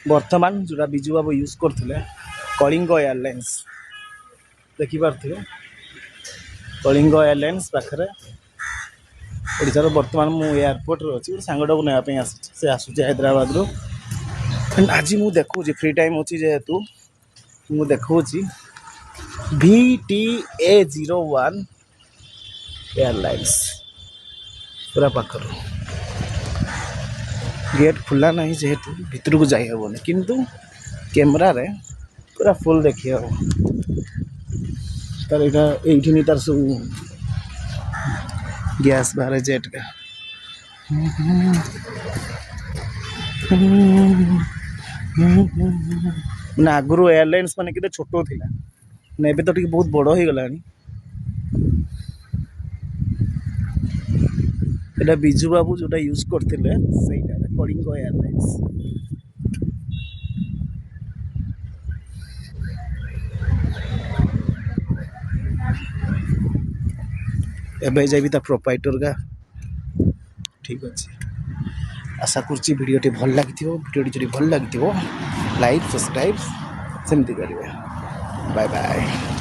बर्तमान जोड़ा बिजू बाबू यूज करते कलिंग एयरलाइंस देखिपे कलिंग एयरलाइंस पाखे ओडार बर्तमान मु एयरपोर्ट अच्छी सांगटा को नापी आसूँ हैदराबाद रू आज मु देखूँ फ्री टाइम अच्छी जेहेतु मु देखूँ VTA01 एयरलाइंस पूरा पाखर गेट खुला ना जेहेतु भितर को जाइबनी किंतु कैमरा रे पूरा फुल देखी हम तार ये तार सब गैस बाहर जेट का ना आगुरी एयरलाइंस मान के छोट थिला ना तो बहुत बड़ हो गला एटा बिजू बाबू जोटा यूज करते कलिंग एयरलाइंस एवं जाबी प्रोपाइटर का ठीक अच्छे आशा करची भिडियोटी भल लगी भिडियोटी जो भल लगी लाइक सब्सक्राइब सेमती करेंगे बाय बाय।